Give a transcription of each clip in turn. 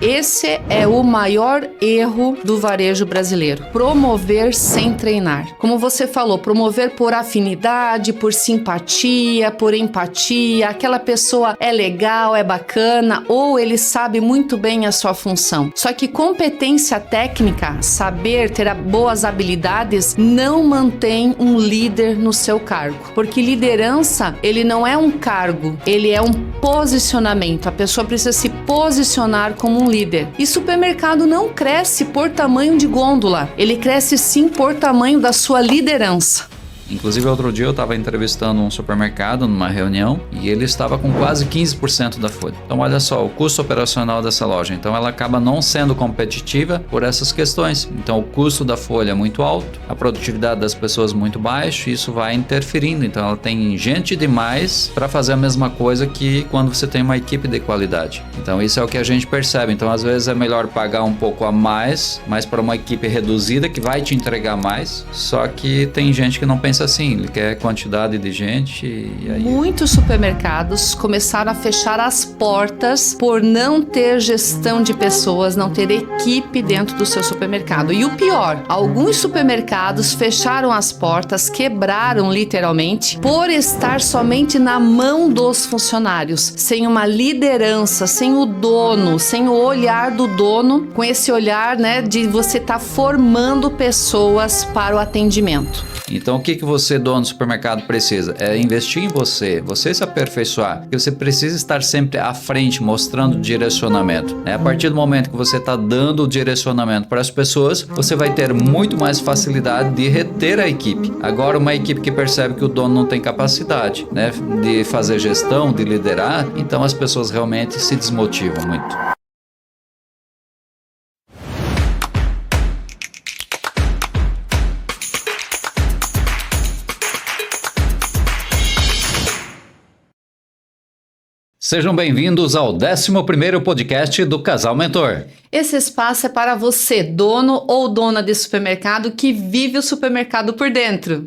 Esse é o maior erro do varejo brasileiro. Promover sem treinar. Como você falou, promover por afinidade, por simpatia, por empatia. Aquela pessoa é legal, é bacana, ou ele sabe muito bem a sua função. Só que competência técnica, saber ter boas habilidades, não mantém um líder no seu cargo. Porque liderança, ele não é um cargo, ele é um posicionamento. A pessoa precisa se posicionar como um líder. E supermercado não cresce por tamanho de gôndola, ele cresce sim por tamanho da sua liderança. Inclusive, outro dia eu estava entrevistando um supermercado numa reunião e ele estava com quase 15% da folha. Então, olha só, o custo operacional dessa loja. Então, ela acaba não sendo competitiva por essas questões. Então, o custo da folha é muito alto, a produtividade das pessoas muito baixa e isso vai interferindo. Então, ela tem gente demais para fazer a mesma coisa que quando você tem uma equipe de qualidade. Então, isso é o que a gente percebe. Então, às vezes é melhor pagar um pouco a mais, mas para uma equipe reduzida que vai te entregar mais. Só que tem gente que não pensa assim, ele quer quantidade de gente e aí... Muitos supermercados começaram a fechar as portas por não ter gestão de pessoas, não ter equipe dentro do seu supermercado. E o pior, alguns supermercados fecharam as portas, quebraram literalmente, por estar somente na mão dos funcionários, sem uma liderança, sem o dono, sem o olhar do dono, com esse olhar, né, de você estar formando pessoas para o atendimento. Então, o que você, dono do supermercado, precisa? É investir em você se aperfeiçoar. Porque você precisa estar sempre à frente, mostrando o direcionamento. A partir do momento que você está dando o direcionamento para as pessoas, você vai ter muito mais facilidade de reter a equipe. Agora, uma equipe que percebe que o dono não tem capacidade, né, de fazer gestão, de liderar, então as pessoas realmente se desmotivam muito. Sejam bem-vindos ao 11º podcast do Casal Mentor. Esse espaço é para você, dono ou dona de supermercado que vive o supermercado por dentro.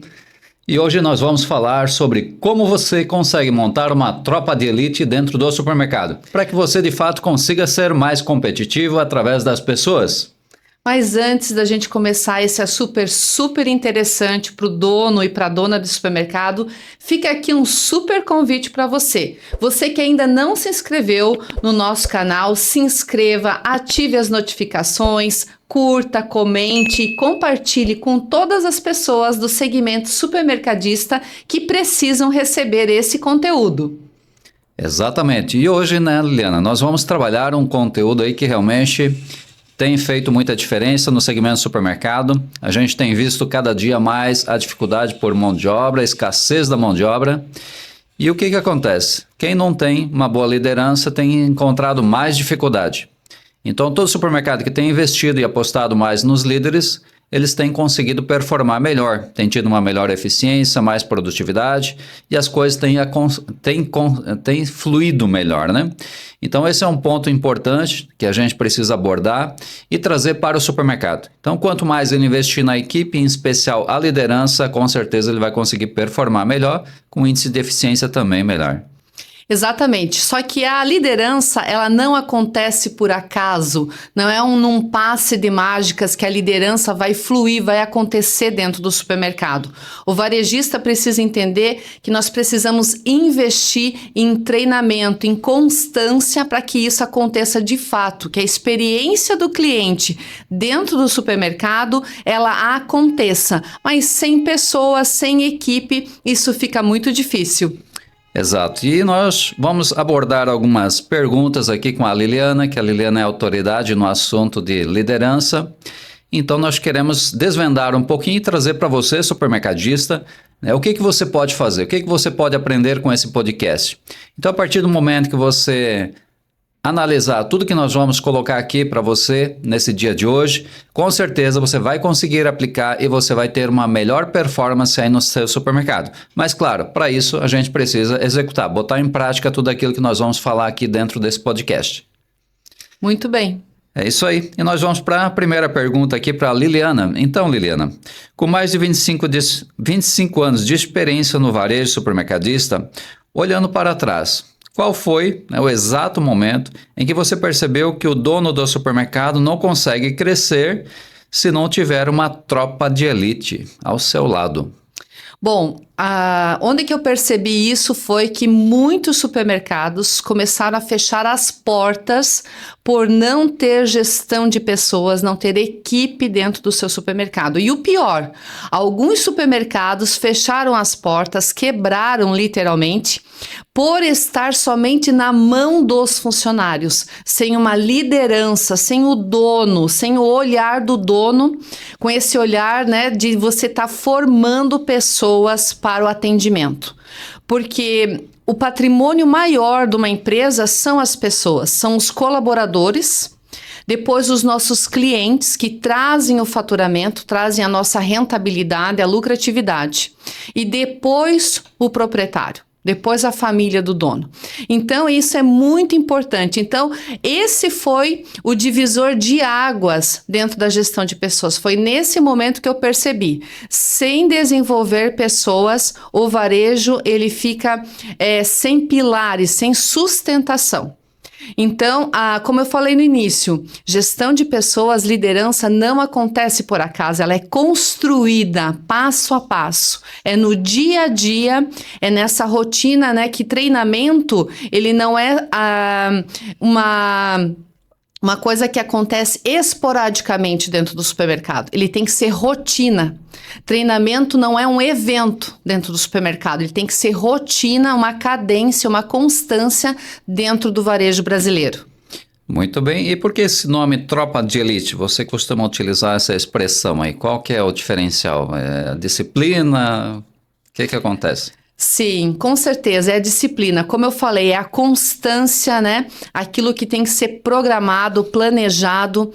E hoje nós vamos falar sobre como você consegue montar uma tropa de elite dentro do supermercado, para que você de fato consiga ser mais competitivo através das pessoas. Mas antes da gente começar, esse é super interessante para o dono e para a dona do supermercado, fica aqui um super convite para você. Você que ainda não se inscreveu no nosso canal, se inscreva, ative as notificações, curta, comente e compartilhe com todas as pessoas do segmento supermercadista que precisam receber esse conteúdo. Exatamente. E hoje, né, Liliana, nós vamos trabalhar um conteúdo aí que realmente tem feito muita diferença no segmento do supermercado. A gente tem visto cada dia mais a dificuldade por mão de obra, a escassez da mão de obra. E o que acontece? Quem não tem uma boa liderança tem encontrado mais dificuldade. Então, todo supermercado que tem investido e apostado mais nos líderes, eles têm conseguido performar melhor, têm tido uma melhor eficiência, mais produtividade e as coisas têm fluído melhor, né? Então, esse é um ponto importante que a gente precisa abordar e trazer para o supermercado. Então, quanto mais ele investir na equipe, em especial a liderança, com certeza ele vai conseguir performar melhor, com índice de eficiência também melhor. Exatamente, só que a liderança, ela não acontece por acaso, não é num passe de mágicas que a liderança vai fluir, vai acontecer dentro do supermercado. O varejista precisa entender que nós precisamos investir em treinamento, em constância para que isso aconteça de fato, que a experiência do cliente dentro do supermercado, ela aconteça, mas sem pessoas, sem equipe, isso fica muito difícil. Exato, e nós vamos abordar algumas perguntas aqui com a Liliana, que a Liliana é autoridade no assunto de liderança. Então nós queremos desvendar um pouquinho e trazer para você, supermercadista, né, o que você pode fazer, o que você pode aprender com esse podcast. Então, a partir do momento que você analisar tudo que nós vamos colocar aqui para você nesse dia de hoje, com certeza você vai conseguir aplicar e você vai ter uma melhor performance aí no seu supermercado. Mas claro, para isso a gente precisa executar, botar em prática tudo aquilo que nós vamos falar aqui dentro desse podcast. Muito bem. É isso aí. E nós vamos para a primeira pergunta aqui para a Liliana. Então, Liliana, com mais de 25 anos de experiência no varejo supermercadista, olhando para trás, Qual foi, né, o exato momento em que você percebeu que o dono do supermercado não consegue crescer se não tiver uma tropa de elite ao seu lado? Bom, onde que eu percebi isso foi que muitos supermercados começaram a fechar as portas por não ter gestão de pessoas, não ter equipe dentro do seu supermercado. E o pior, alguns supermercados fecharam as portas, quebraram literalmente, por estar somente na mão dos funcionários, sem uma liderança, sem o dono, sem o olhar do dono, com esse olhar, né, de você estar formando pessoas para o atendimento. Porque o patrimônio maior de uma empresa são as pessoas, são os colaboradores, depois os nossos clientes que trazem o faturamento, trazem a nossa rentabilidade, a lucratividade, e depois o proprietário. Depois a família do dono. Então, isso é muito importante. Então, esse foi o divisor de águas dentro da gestão de pessoas. Foi nesse momento que eu percebi. Sem desenvolver pessoas, o varejo ele fica sem pilares, sem sustentação. Então, como eu falei no início, gestão de pessoas, liderança não acontece por acaso, ela é construída passo a passo, é no dia a dia, é nessa rotina, né, que treinamento, ele não é uma coisa que acontece esporadicamente dentro do supermercado. Ele tem que ser rotina. Treinamento não é um evento dentro do supermercado. Ele tem que ser rotina, uma cadência, uma constância dentro do varejo brasileiro. Muito bem. E por que esse nome Tropa de Elite? Você costuma utilizar essa expressão aí. Qual que é o diferencial? É a disciplina? O que acontece? Sim, com certeza, é a disciplina. Como eu falei, é a constância, né? Aquilo que tem que ser programado, planejado.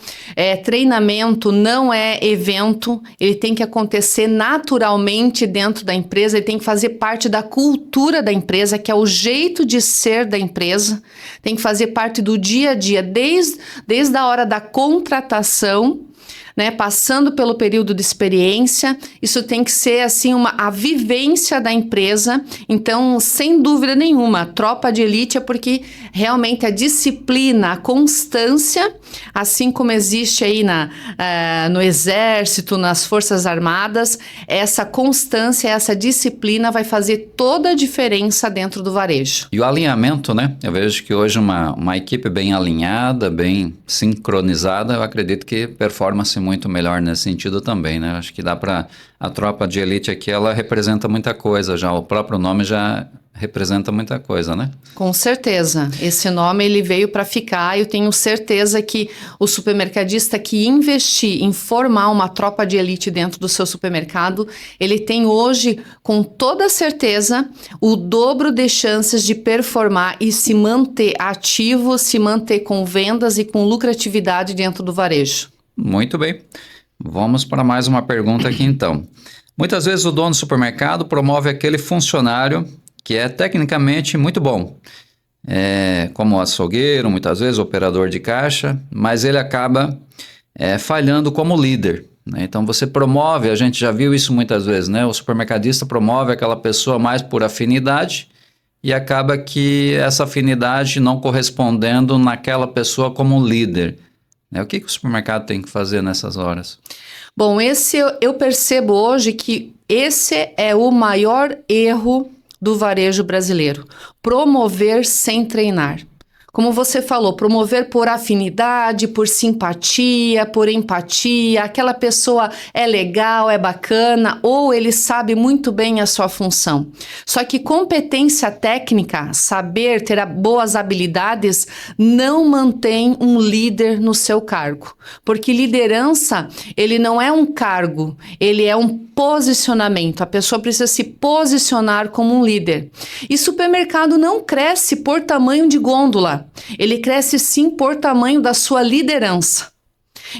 Treinamento não é evento, ele tem que acontecer naturalmente dentro da empresa, ele tem que fazer parte da cultura da empresa, que é o jeito de ser da empresa, tem que fazer parte do dia a dia, desde a hora da contratação, né, passando pelo período de experiência, isso tem que ser assim a vivência da empresa. Então, sem dúvida nenhuma, a tropa de elite é porque realmente a disciplina, a constância, assim como existe aí no exército, nas forças armadas, essa constância, essa disciplina vai fazer toda a diferença dentro do varejo. E o alinhamento, né? Eu vejo que hoje uma equipe bem alinhada, bem sincronizada, eu acredito que performa-se muito melhor nesse sentido também, né? Acho que dá para... A tropa de elite aqui, ela representa muita coisa já, o próprio nome já representa muita coisa, né? Com certeza, esse nome ele veio para ficar. Eu tenho certeza que o supermercadista que investir em formar uma tropa de elite dentro do seu supermercado, ele tem hoje, com toda certeza, o dobro de chances de performar e se manter ativo, se manter com vendas e com lucratividade dentro do varejo. Muito bem. Vamos para mais uma pergunta aqui então. Muitas vezes o dono do supermercado promove aquele funcionário que é tecnicamente muito bom, como açougueiro, muitas vezes operador de caixa, mas ele acaba falhando como líder, né? Então você promove, a gente já viu isso muitas vezes, né? O supermercadista promove aquela pessoa mais por afinidade e acaba que essa afinidade não correspondendo naquela pessoa como líder. O que o supermercado tem que fazer nessas horas? Bom, eu percebo hoje que esse é o maior erro do varejo brasileiro. Promover sem treinar. Como você falou, promover por afinidade, por simpatia, por empatia, aquela pessoa é legal, é bacana, ou ele sabe muito bem a sua função. Só que competência técnica, saber, ter boas habilidades, não mantém um líder no seu cargo. Porque liderança, ele não é um cargo, ele é um posicionamento. A pessoa precisa se posicionar como um líder. E supermercado não cresce por tamanho de gôndola. Ele cresce sim por tamanho da sua liderança.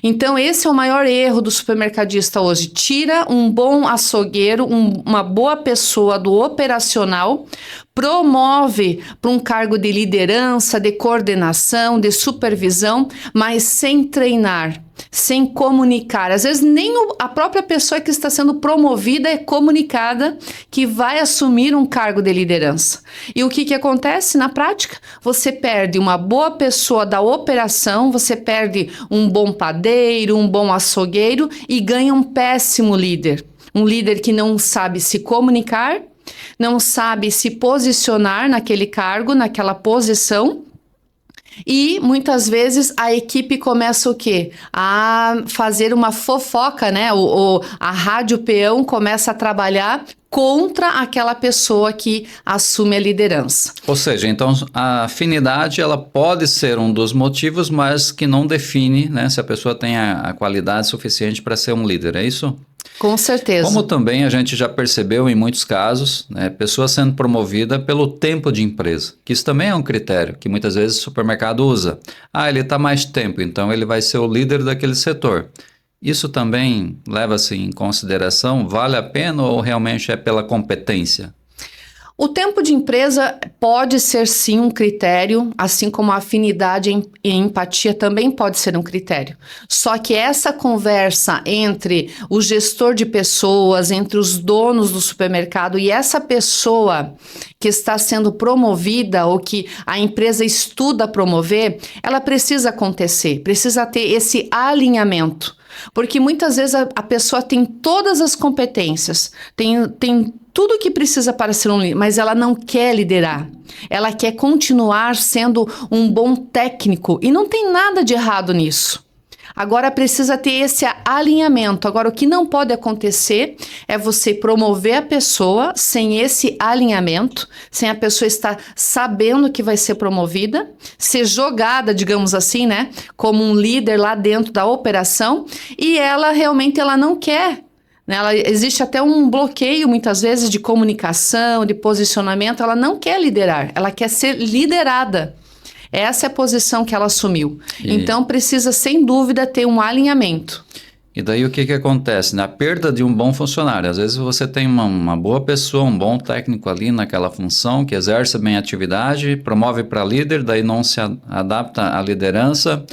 Então esse é o maior erro do supermercadista hoje. Tira um bom açougueiro, uma boa pessoa do operacional, promove para um cargo de liderança, de coordenação, de supervisão, mas sem treinar, sem comunicar. Às vezes nem a própria pessoa que está sendo promovida é comunicada que vai assumir um cargo de liderança. E o que acontece na prática? Você perde uma boa pessoa da operação, você perde um bom padeiro, um bom açougueiro e ganha um péssimo líder. Um líder que não sabe se comunicar, não sabe se posicionar naquele cargo, naquela posição. E muitas vezes a equipe começa o quê? A fazer uma fofoca, né? A rádio peão começa a trabalhar contra aquela pessoa que assume a liderança. Ou seja, então a afinidade ela pode ser um dos motivos, mas que não define, né, se a pessoa tem a qualidade suficiente para ser um líder, é isso? Com certeza. Como também a gente já percebeu em muitos casos, né, pessoa sendo promovida pelo tempo de empresa, que isso também é um critério que muitas vezes o supermercado usa. Ele está mais tempo, então ele vai ser o líder daquele setor. Isso também leva-se em consideração? Vale a pena ou realmente é pela competência? O tempo de empresa pode ser sim um critério, assim como a afinidade e empatia também pode ser um critério. Só que essa conversa entre o gestor de pessoas, entre os donos do supermercado e essa pessoa que está sendo promovida ou que a empresa estuda promover, ela precisa acontecer, precisa ter esse alinhamento. Porque muitas vezes a pessoa tem todas as competências, tem tudo o que precisa para ser um líder, mas ela não quer liderar. Ela quer continuar sendo um bom técnico e não tem nada de errado nisso. Agora precisa ter esse alinhamento. Agora o que não pode acontecer é você promover a pessoa sem esse alinhamento, sem a pessoa estar sabendo que vai ser promovida, ser jogada, digamos assim, né, como um líder lá dentro da operação e ela realmente não quer. Existe até um bloqueio muitas vezes de comunicação, de posicionamento, ela não quer liderar, ela quer ser liderada. Essa é a posição que ela assumiu. Então, precisa, sem dúvida, ter um alinhamento. E daí o que acontece? Na perda de um bom funcionário, às vezes você tem uma boa pessoa, um bom técnico ali naquela função, que exerce bem a atividade, promove para líder, daí não se adapta à liderança,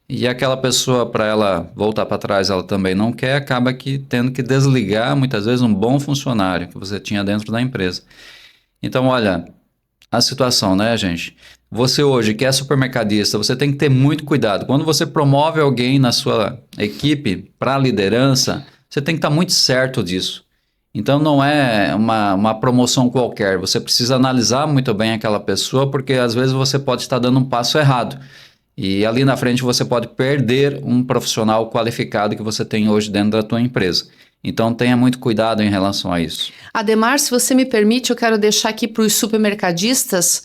e aquela pessoa, para ela voltar para trás, ela também não quer, acaba tendo que desligar, muitas vezes, um bom funcionário que você tinha dentro da empresa. Então, olha, a situação, né, gente? Você hoje que é supermercadista, você tem que ter muito cuidado. Quando você promove alguém na sua equipe para a liderança, você tem que estar muito certo disso. Então não é uma promoção qualquer, você precisa analisar muito bem aquela pessoa, porque às vezes você pode estar dando um passo errado. E ali na frente você pode perder um profissional qualificado que você tem hoje dentro da tua empresa. Então tenha muito cuidado em relação a isso. Ademar, se você me permite, eu quero deixar aqui para os supermercadistas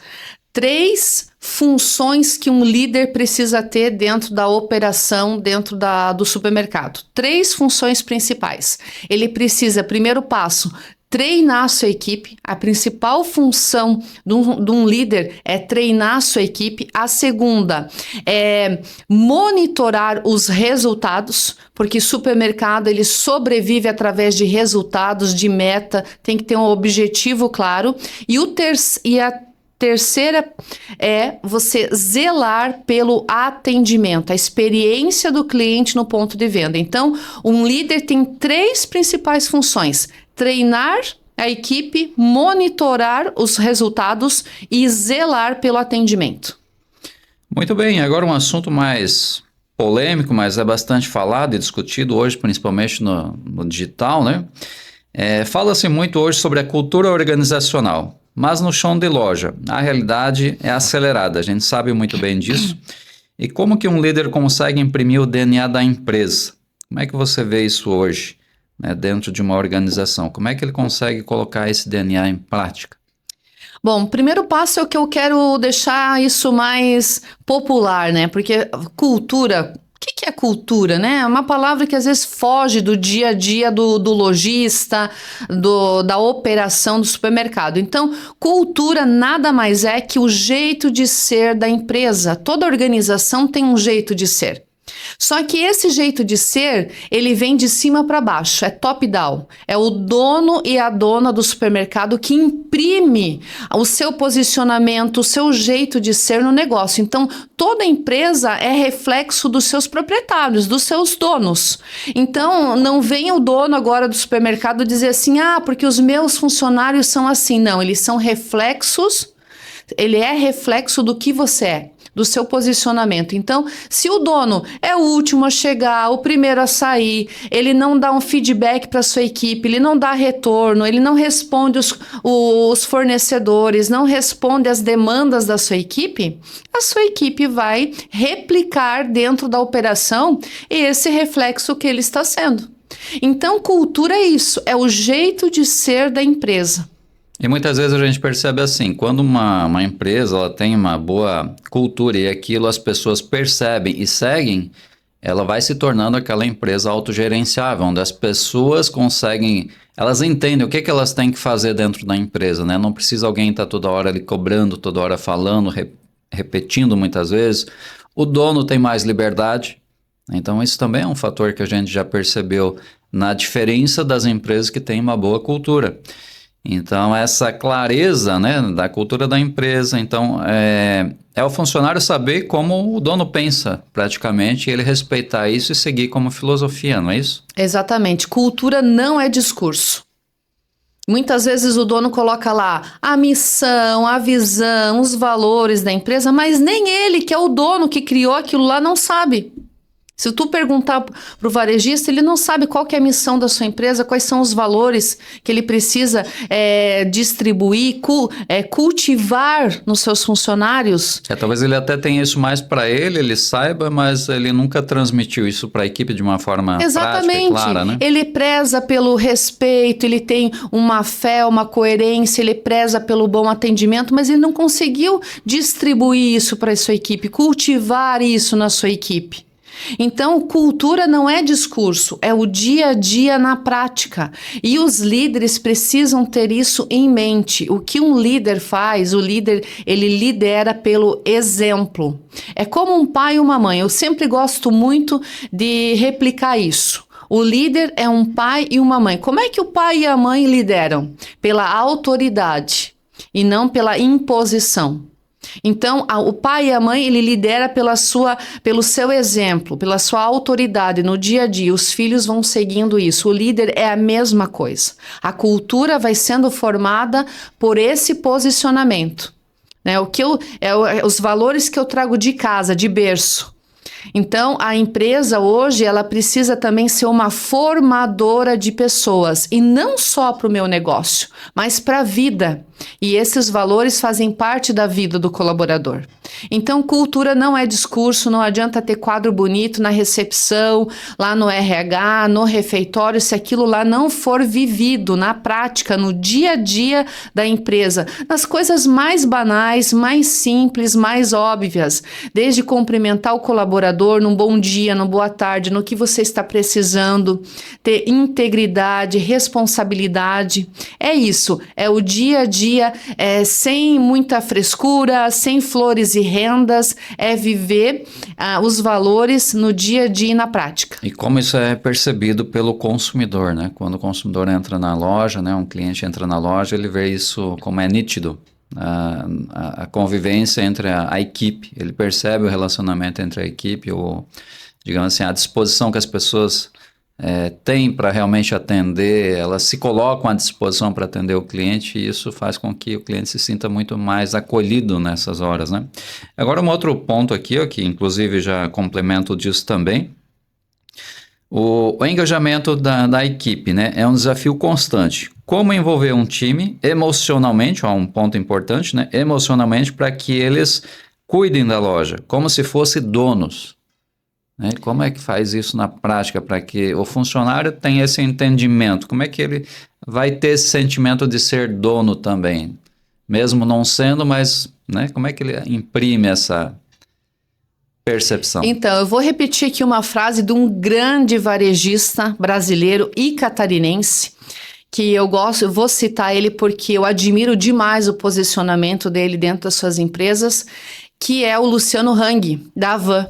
3 funções que um líder precisa ter dentro da operação, dentro do supermercado. 3 funções principais. Ele precisa, primeiro passo, treinar a sua equipe. A principal função de um líder é treinar a sua equipe. A segunda é monitorar os resultados, porque supermercado ele sobrevive através de resultados, de meta, tem que ter um objetivo claro. E a terceira é você zelar pelo atendimento, a experiência do cliente no ponto de venda. Então, um líder tem 3 principais funções: treinar a equipe, monitorar os resultados e zelar pelo atendimento. Muito bem, agora um assunto mais polêmico, mas é bastante falado e discutido hoje, principalmente no digital, né? Fala-se muito hoje sobre a cultura organizacional. Mas no chão de loja, a realidade é acelerada, a gente sabe muito bem disso. E como que um líder consegue imprimir o DNA da empresa? Como é que você vê isso hoje, né, dentro de uma organização? Como é que ele consegue colocar esse DNA em prática? Bom, o primeiro passo é o que eu quero deixar isso mais popular, né? Porque cultura... O que é cultura, né? É uma palavra que às vezes foge do dia a dia do lojista, da operação do supermercado. Então, cultura nada mais é que o jeito de ser da empresa. Toda organização tem um jeito de ser. Só que esse jeito de ser, ele vem de cima para baixo, é top-down. É o dono e a dona do supermercado que imprime o seu posicionamento, o seu jeito de ser no negócio. Então, toda empresa é reflexo dos seus proprietários, dos seus donos. Então, não vem o dono agora do supermercado dizer assim, porque os meus funcionários são assim. Não, eles são reflexos, ele é reflexo do que você é, do seu posicionamento. Então, se o dono é o último a chegar, o primeiro a sair, ele não dá um feedback para sua equipe, ele não dá retorno, ele não responde os fornecedores, não responde as demandas da sua equipe, a sua equipe vai replicar dentro da operação esse reflexo que ele está sendo. Então, cultura é isso, é o jeito de ser da empresa. E muitas vezes a gente percebe assim, quando uma empresa ela tem uma boa cultura e aquilo as pessoas percebem e seguem, ela vai se tornando aquela empresa autogerenciável, onde as pessoas conseguem, elas entendem o que elas têm que fazer dentro da empresa, né? Não precisa alguém estar toda hora ali cobrando, toda hora falando, repetindo muitas vezes. O dono tem mais liberdade, então isso também é um fator que a gente já percebeu na diferença das empresas que têm uma boa cultura. Então, essa clareza, né, da cultura da empresa, então, é o funcionário saber como o dono pensa, praticamente, e ele respeitar isso e seguir como filosofia, não é isso? Exatamente. Cultura não é discurso. Muitas vezes o dono coloca lá a missão, a visão, os valores da empresa, mas nem ele, que é o dono que criou aquilo lá, não sabe. Se tu perguntar para o varejista, ele não sabe qual que é a missão da sua empresa, quais são os valores que ele precisa distribuir, cultivar nos seus funcionários. Talvez ele até tenha isso mais para ele saiba, mas ele nunca transmitiu isso para a equipe de uma forma prática e clara, né? Ele preza pelo respeito, ele tem uma fé, uma coerência, ele preza pelo bom atendimento, mas ele não conseguiu distribuir isso para a sua equipe, cultivar isso na sua equipe. Então, cultura não é discurso, é o dia a dia na prática. E os líderes precisam ter isso em mente. O que um líder faz, o líder, ele lidera pelo exemplo. É como um pai e uma mãe. Eu sempre gosto muito de replicar isso. O líder é um pai e uma mãe. Como é que o pai e a mãe lideram? Pela autoridade e não pela imposição. Então, o pai e a mãe, ele lidera pelo seu exemplo, pela sua autoridade no dia a dia. Os filhos vão seguindo isso. O líder é a mesma coisa. A cultura vai sendo formada por esse posicionamento, né? Os valores que eu trago de casa, de berço. Então, a empresa hoje, ela precisa também ser uma formadora de pessoas, e não só para o meu negócio, mas para a vida. E esses valores fazem parte da vida do colaborador. Então, cultura não é discurso, não adianta ter quadro bonito na recepção, lá no RH, no refeitório, se aquilo lá não for vivido na prática, no dia a dia da empresa, nas coisas mais banais, mais simples, mais óbvias, desde cumprimentar o colaborador num bom dia, numa boa tarde, no que você está precisando, ter integridade, responsabilidade. É isso, é o dia a dia, sem muita frescura, sem flores e rendas, é viver os valores no dia a dia e na prática. E como isso é percebido pelo consumidor, né? Quando o consumidor entra na loja, né? Um cliente entra na loja, ele vê isso como é nítido. A convivência entre a equipe, ele percebe o relacionamento entre a equipe, digamos assim, a disposição que as pessoas têm para realmente atender, elas se colocam à disposição para atender o cliente, e isso faz com que o cliente se sinta muito mais acolhido nessas horas, né? Agora, um outro ponto aqui, ó, que inclusive já complemento disso também, o engajamento da equipe, né? É um desafio constante. Como envolver um time emocionalmente, um ponto importante, né? Emocionalmente, para que eles cuidem da loja, como se fossem donos. Né? Como é que faz isso na prática para que o funcionário tenha esse entendimento? Como é que ele vai ter esse sentimento de ser dono também? Mesmo não sendo, mas, né? Como é que ele imprime essa percepção? Então, eu vou repetir aqui uma frase de um grande varejista brasileiro e catarinense, que eu vou citar ele porque eu admiro demais o posicionamento dele dentro das suas empresas, que é o Luciano Hang, da Havan.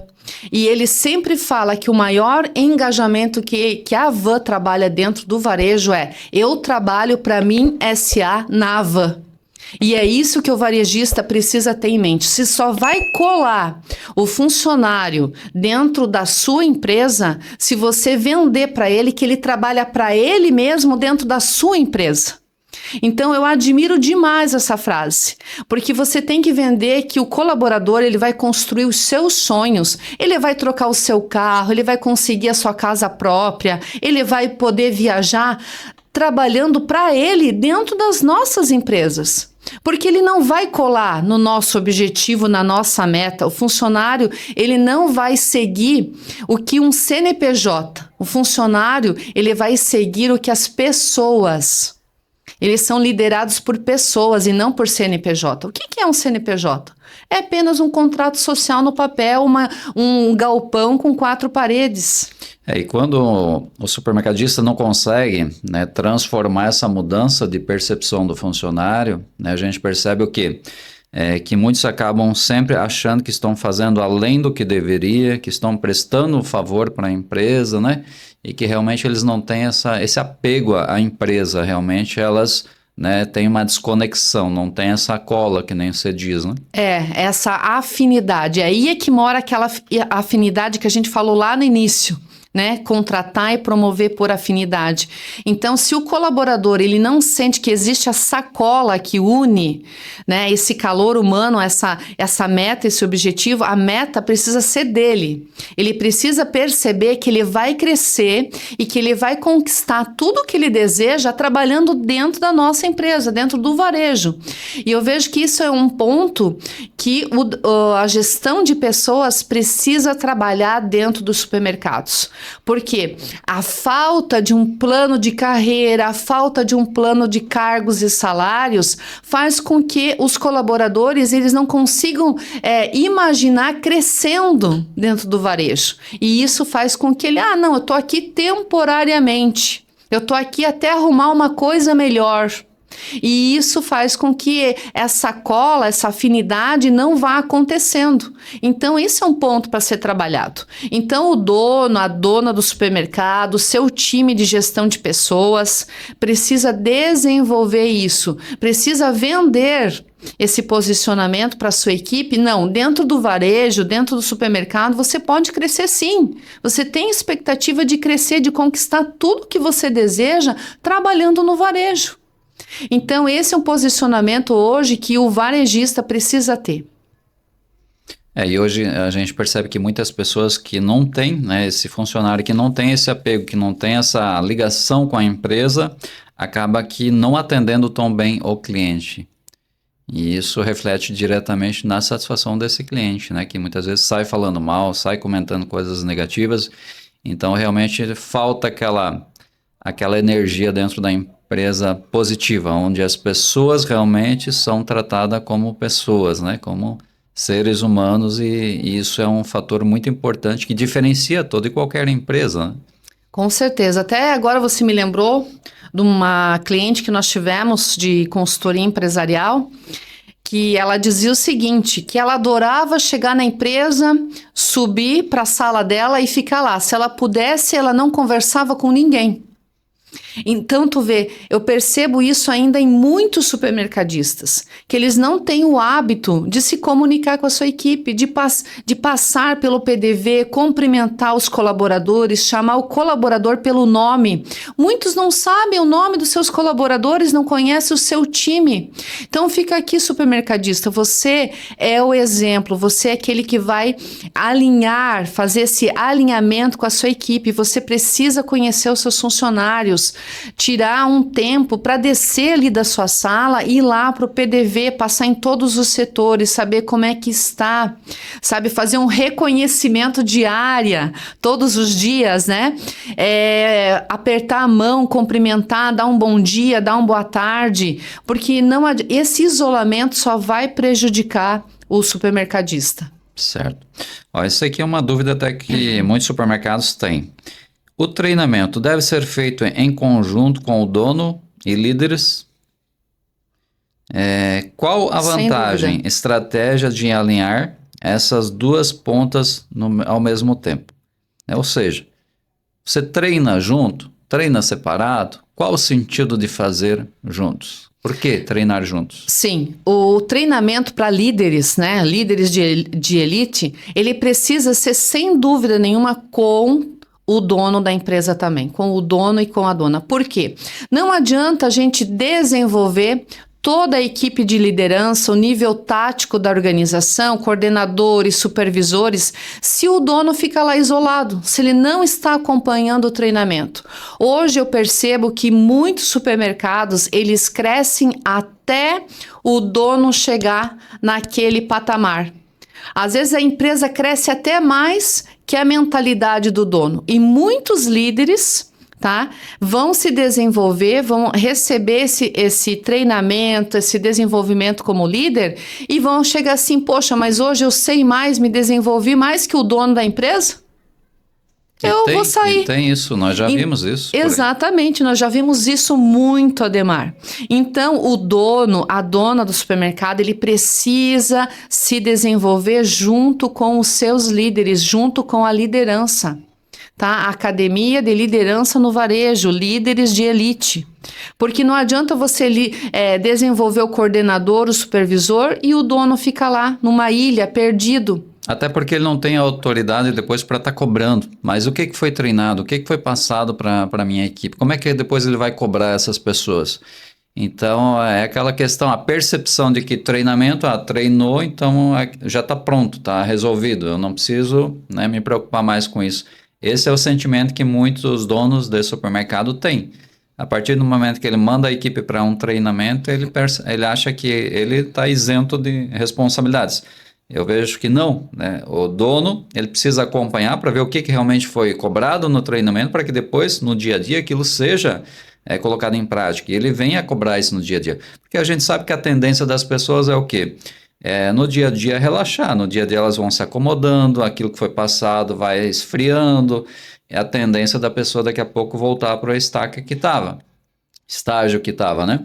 E ele sempre fala que o maior engajamento que a Van trabalha dentro do varejo é: eu trabalho para mim SA na Van. E é isso que o varejista precisa ter em mente. Se só vai colar o funcionário dentro da sua empresa, se você vender para ele que ele trabalha para ele mesmo dentro da sua empresa. Então eu admiro demais essa frase, porque você tem que vender que o colaborador ele vai construir os seus sonhos, ele vai trocar o seu carro, ele vai conseguir a sua casa própria, ele vai poder viajar trabalhando para ele dentro das nossas empresas. Porque ele não vai colar no nosso objetivo, na nossa meta. O funcionário, ele não vai seguir o que um CNPJ. O funcionário, ele vai seguir o que as pessoas. Eles são liderados por pessoas e não por CNPJ. O que é um CNPJ? É apenas um contrato social no papel, um galpão com 4 paredes. E quando o supermercadista não consegue, né, transformar essa mudança de percepção do funcionário, né, a gente percebe o quê? Que muitos acabam sempre achando que estão fazendo além do que deveria, que estão prestando um favor para a empresa, né? E que realmente eles não têm esse apego à empresa, realmente elas, né, têm uma desconexão, não tem essa cola que nem você diz, né? Essa afinidade, aí é que mora aquela afinidade que a gente falou lá no início. Né, contratar e promover por afinidade. Então, se o colaborador ele não sente que existe essa cola que une, né, esse calor humano, essa meta, esse objetivo, a meta precisa ser dele. Ele precisa perceber que ele vai crescer e que ele vai conquistar tudo o que ele deseja trabalhando dentro da nossa empresa, dentro do varejo. E eu vejo que isso é um ponto que a gestão de pessoas precisa trabalhar dentro dos supermercados. Porque a falta de um plano de carreira, a falta de um plano de cargos e salários faz com que os colaboradores eles não consigam imaginar crescendo dentro do varejo. E isso faz com que ele, não, eu estou aqui temporariamente, eu estou aqui até arrumar uma coisa melhor. E isso faz com que essa cola, essa afinidade não vá acontecendo. Então, esse é um ponto para ser trabalhado. Então, o dono, a dona do supermercado, seu time de gestão de pessoas precisa desenvolver isso, precisa vender esse posicionamento para a sua equipe. Não, dentro do varejo, dentro do supermercado, você pode crescer sim. Você tem expectativa de crescer, de conquistar tudo que você deseja trabalhando no varejo. Então, esse é um posicionamento hoje que o varejista precisa ter. E hoje a gente percebe que muitas pessoas que não têm, né, esse funcionário que não tem esse apego, que não tem essa ligação com a empresa, acaba que não atendendo tão bem o cliente. E isso reflete diretamente na satisfação desse cliente, né, que muitas vezes sai falando mal, sai comentando coisas negativas. Então, realmente falta aquela energia dentro da empresa positiva, onde as pessoas realmente são tratadas como pessoas, né? Como seres humanos, e isso é um fator muito importante que diferencia toda e qualquer empresa, né? Com certeza. Até agora você me lembrou de uma cliente que nós tivemos de consultoria empresarial, que ela dizia o seguinte, que ela adorava chegar na empresa, subir para a sala dela e ficar lá. Se ela pudesse, ela não conversava com ninguém. Então, tu vê, eu percebo isso ainda em muitos supermercadistas, que eles não têm o hábito de se comunicar com a sua equipe, de passar pelo PDV, cumprimentar os colaboradores, chamar o colaborador pelo nome. Muitos não sabem o nome dos seus colaboradores, não conhecem o seu time. Então, fica aqui, supermercadista, você é o exemplo, você é aquele que vai alinhar, fazer esse alinhamento com a sua equipe. Você precisa conhecer os seus funcionários, tirar um tempo para descer ali da sua sala, ir lá para o PDV, passar em todos os setores, saber como é que está, sabe, fazer um reconhecimento de área todos os dias, né? Apertar a mão, cumprimentar, dar um bom dia, dar uma boa tarde, porque esse isolamento só vai prejudicar o supermercadista. Certo. Isso aqui é uma dúvida até que muitos supermercados têm. O treinamento deve ser feito em conjunto com o dono e líderes? Qual a vantagem, estratégia de alinhar essas duas pontas ao mesmo tempo. Ou seja, você treina junto, treina separado, qual o sentido de fazer juntos? Por que treinar juntos? Sim, o treinamento para líderes, né, líderes de elite, ele precisa ser sem dúvida nenhuma com o dono da empresa também, com o dono e com a dona. Por quê? Não adianta a gente desenvolver toda a equipe de liderança, o nível tático da organização, coordenadores, supervisores, se o dono fica lá isolado, se ele não está acompanhando o treinamento. Hoje eu percebo que muitos supermercados, eles crescem até o dono chegar naquele patamar. Às vezes a empresa cresce até mais que a mentalidade do dono. E muitos líderes, tá, vão se desenvolver, vão receber esse treinamento, esse desenvolvimento como líder e vão chegar assim, poxa, mas hoje eu sei mais, me desenvolvi mais que o dono da empresa? Vou sair. Tem isso, nós já vimos isso. Exatamente, nós já vimos isso muito, Ademar. Então, o dono, a dona do supermercado, ele precisa se desenvolver junto com os seus líderes, junto com a liderança. Tá? A academia de liderança no varejo, líderes de elite. Porque não adianta você desenvolver o coordenador, o supervisor e o dono fica lá numa ilha, perdido. Até porque ele não tem autoridade depois para estar cobrando. Mas o que foi treinado? O que foi passado para a minha equipe? Como é que depois ele vai cobrar essas pessoas? Então, é aquela questão, a percepção de que treinamento, treinou, então já está pronto, está resolvido. Eu não preciso, né, me preocupar mais com isso. Esse é o sentimento que muitos donos de supermercado têm. A partir do momento que ele manda a equipe para um treinamento, ele acha que ele está isento de responsabilidades. Eu vejo que não, né? O dono, ele precisa acompanhar para ver o que realmente foi cobrado no treinamento para que depois, no dia a dia, aquilo seja colocado em prática. E ele venha cobrar isso no dia a dia. Porque a gente sabe que a tendência das pessoas é o quê? No dia a dia relaxar, no dia a dia elas vão se acomodando, aquilo que foi passado vai esfriando, é a tendência da pessoa daqui a pouco voltar para o estágio que estava, né?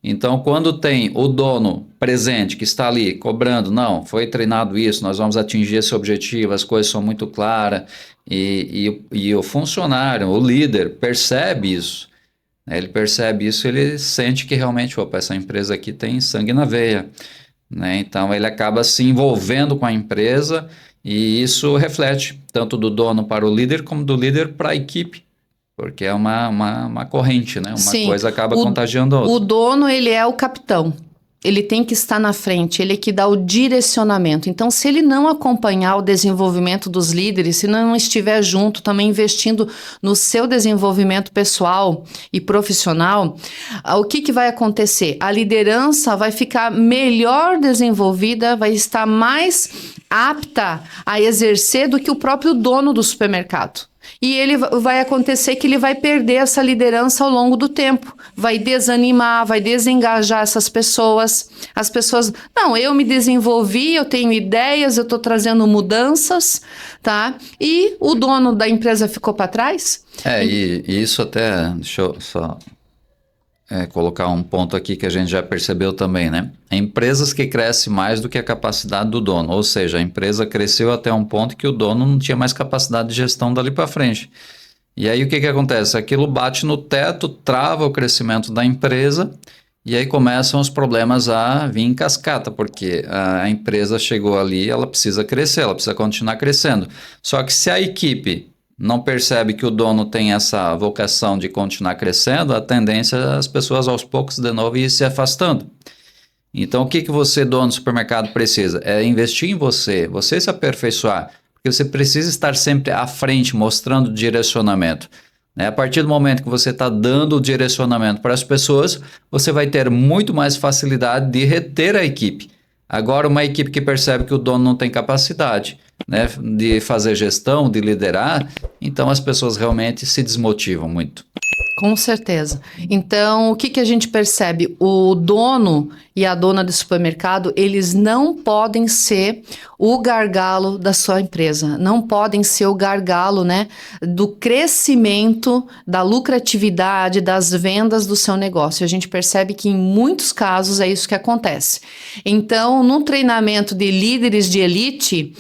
Então, quando tem o dono presente que está ali cobrando, não, foi treinado isso, nós vamos atingir esse objetivo, as coisas são muito claras, e o funcionário, o líder, percebe isso, né? Ele percebe isso, ele sente que realmente, opa, essa empresa aqui tem sangue na veia, né? Então, ele acaba se envolvendo com a empresa e isso reflete tanto do dono para o líder como do líder para a equipe. Porque é uma corrente, né? Uma coisa acaba contagiando a outra. O dono, ele é o capitão. Ele tem que estar na frente, ele é que dá o direcionamento. Então, se ele não acompanhar o desenvolvimento dos líderes, se não estiver junto, também investindo no seu desenvolvimento pessoal e profissional, o que vai acontecer? A liderança vai ficar melhor desenvolvida, vai estar mais apta a exercer do que o próprio dono do supermercado. E ele vai acontecer que ele vai perder essa liderança ao longo do tempo, vai desanimar, vai desengajar essas pessoas. As pessoas, não, eu me desenvolvi, eu tenho ideias, eu estou trazendo mudanças, tá? E o dono da empresa ficou para trás? E isso até, deixa eu só colocar um ponto aqui que a gente já percebeu também, né? Empresas que crescem mais do que a capacidade do dono, ou seja, a empresa cresceu até um ponto que o dono não tinha mais capacidade de gestão dali para frente. E aí o que acontece? Aquilo bate no teto, trava o crescimento da empresa e aí começam os problemas a vir em cascata, porque a empresa chegou ali, ela precisa crescer, ela precisa continuar crescendo. Só que se a equipe não percebe que o dono tem essa vocação de continuar crescendo, a tendência é as pessoas aos poucos de novo ir se afastando. Então o que você, dono do supermercado, precisa? É investir em você se aperfeiçoar, porque você precisa estar sempre à frente, mostrando o direcionamento. A partir do momento que você está dando o direcionamento para as pessoas, você vai ter muito mais facilidade de reter a equipe. Agora, uma equipe que percebe que o dono não tem capacidade, né, de fazer gestão, de liderar, então as pessoas realmente se desmotivam muito. Com certeza. Então, o que que a gente percebe? O dono e a dona do supermercado, eles não podem ser o gargalo da sua empresa, não podem ser o gargalo, né, do crescimento, da lucratividade, das vendas do seu negócio. A gente percebe que em muitos casos é isso que acontece. Então, no treinamento de líderes de elite,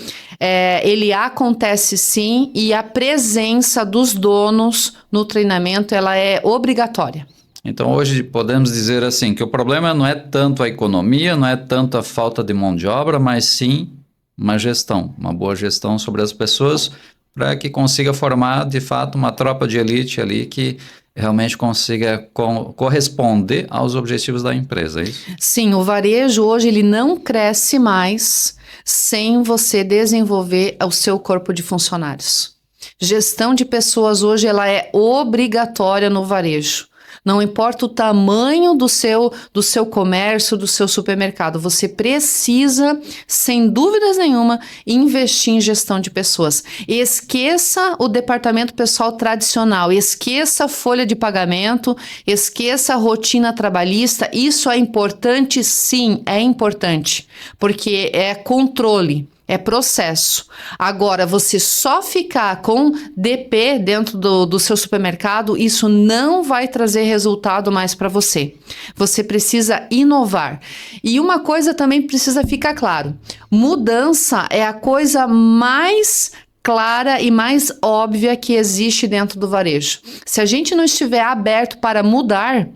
ele acontece sim, e a presença dos donos no treinamento, ela é obrigatória. Então, hoje podemos dizer assim que o problema não é tanto a economia, não é tanto a falta de mão de obra, mas sim uma gestão, uma boa gestão sobre as pessoas para que consiga formar, de fato, uma tropa de elite ali que realmente consiga corresponder aos objetivos da empresa, é isso? Sim, o varejo hoje ele não cresce mais sem você desenvolver o seu corpo de funcionários. Gestão de pessoas hoje ela é obrigatória no varejo. Não importa o tamanho do seu comércio, do seu supermercado, você precisa, sem dúvidas nenhuma, investir em gestão de pessoas. Esqueça o departamento pessoal tradicional, esqueça a folha de pagamento, esqueça a rotina trabalhista. Isso é importante? Sim, é importante, porque é controle. É processo. Agora, você só ficar com DP dentro do seu supermercado, isso não vai trazer resultado mais para você. Você precisa inovar. E uma coisa também precisa ficar claro: mudança é a coisa mais clara e mais óbvia que existe dentro do varejo. Se a gente não estiver aberto para mudar,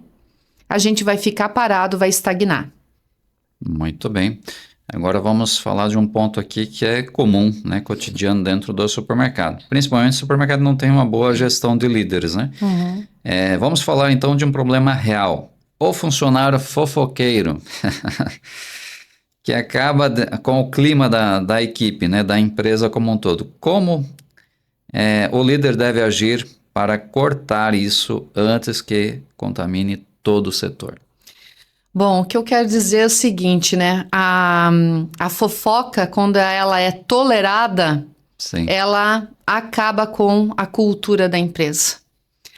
a gente vai ficar parado, vai estagnar. Muito bem. Agora vamos falar de um ponto aqui que é comum, né, cotidiano dentro do supermercado. Principalmente se o supermercado não tem uma boa gestão de líderes, né? Uhum. Vamos falar então de um problema real. O funcionário fofoqueiro, que acaba com o clima da equipe, né, da empresa como um todo. Como o líder deve agir para cortar isso antes que contamine todo o setor? Bom, o que eu quero dizer é o seguinte, né? A fofoca, quando ela é tolerada, Sim. ela acaba com a cultura da empresa.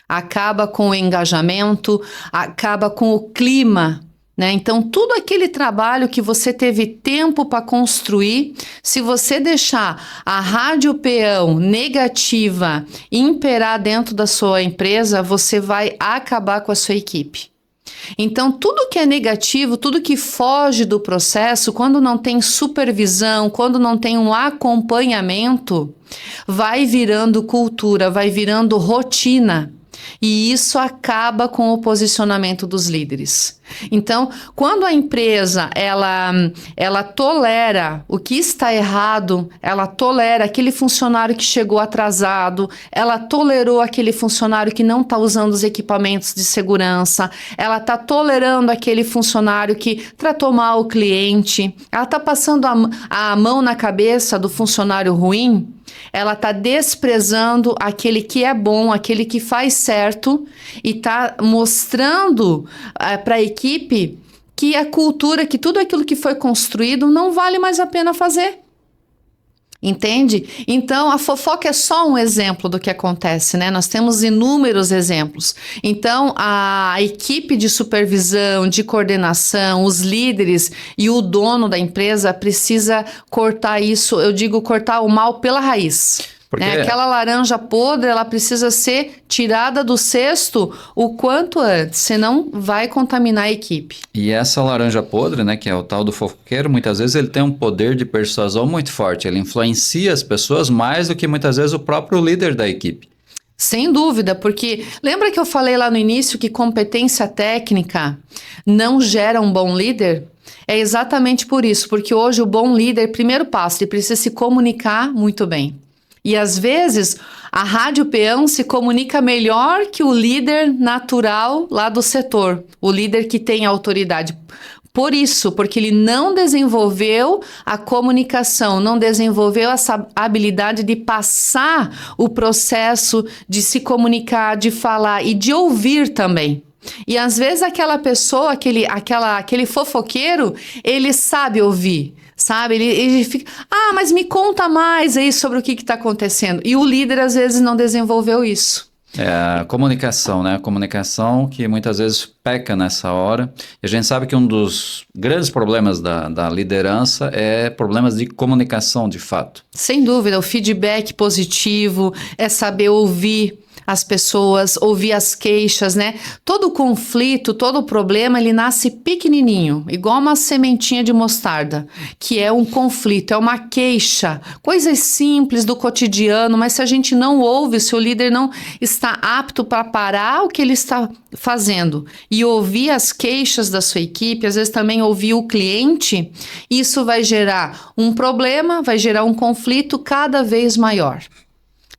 Acaba com o engajamento, acaba com o clima, né? Então, tudo aquele trabalho que você teve tempo para construir, se você deixar a rádio peão negativa imperar dentro da sua empresa, você vai acabar com a sua equipe. Então, tudo que é negativo, tudo que foge do processo, quando não tem supervisão, quando não tem um acompanhamento, vai virando cultura, vai virando rotina. E isso acaba com o posicionamento dos líderes. Então, quando a empresa ela tolera o que está errado, ela tolera aquele funcionário que chegou atrasado, ela tolerou aquele funcionário que não está usando os equipamentos de segurança, ela está tolerando aquele funcionário que tratou mal o cliente, ela está passando a mão na cabeça do funcionário ruim, ela está desprezando aquele que é bom, aquele que faz certo e está mostrando para a equipe que a cultura, que tudo aquilo que foi construído não vale mais a pena fazer. Entende? Então, a fofoca é só um exemplo do que acontece, né? Nós temos inúmeros exemplos. Então, a equipe de supervisão, de coordenação, os líderes e o dono da empresa precisa cortar isso, eu digo cortar o mal pela raiz. Porque Aquela laranja podre, ela precisa ser tirada do cesto o quanto antes, senão vai contaminar a equipe. E essa laranja podre, né, que é o tal do fofoqueiro, muitas vezes ele tem um poder de persuasão muito forte. Ele influencia as pessoas mais do que muitas vezes o próprio líder da equipe. Sem dúvida, porque lembra que eu falei lá no início que competência técnica não gera um bom líder? É exatamente por isso, porque hoje o bom líder, primeiro passo, ele precisa se comunicar muito bem. E às vezes a rádio peão se comunica melhor que o líder natural lá do setor, o líder que tem autoridade. Por isso, porque ele não desenvolveu a comunicação, não desenvolveu essa habilidade de passar o processo, de se comunicar, de falar e de ouvir também. E às vezes aquela pessoa, aquele fofoqueiro, ele sabe ouvir, sabe? Ele fica, mas me conta mais aí sobre o que está acontecendo. E o líder às vezes não desenvolveu isso. É a comunicação, né? A comunicação que muitas vezes peca nessa hora. E a gente sabe que um dos grandes problemas da liderança é problemas de comunicação, de fato. Sem dúvida, o feedback positivo é saber ouvir as pessoas, ouvir as queixas, né? Todo conflito, todo problema, ele nasce pequenininho, igual uma sementinha de mostarda, que é um conflito, é uma queixa, coisas simples do cotidiano, mas se a gente não ouve, se o líder não está apto para parar o que ele está fazendo e ouvir as queixas da sua equipe, às vezes também ouvir o cliente, isso vai gerar um problema, vai gerar um conflito cada vez maior.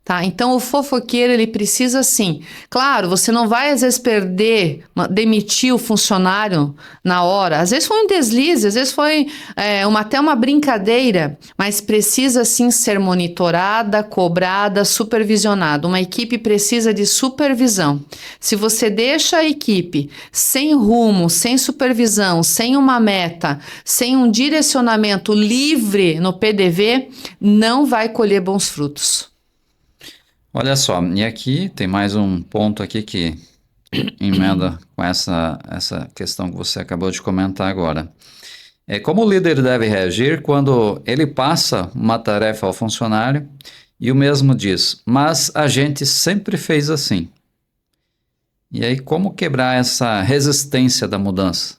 Tá, então o fofoqueiro ele precisa sim. Claro, você não vai às vezes demitir o funcionário na hora. Às vezes foi um deslize, às vezes foi até uma brincadeira, mas precisa sim ser monitorada, cobrada, supervisionada. Uma equipe precisa de supervisão. Se você deixa a equipe sem rumo, sem supervisão, sem uma meta, sem um direcionamento livre no PDV, não vai colher bons frutos. Olha só, e aqui tem mais um ponto aqui que emenda com essa questão que você acabou de comentar agora. Como o líder deve reagir quando ele passa uma tarefa ao funcionário e o mesmo diz, mas a gente sempre fez assim. E aí, como quebrar essa resistência da mudança?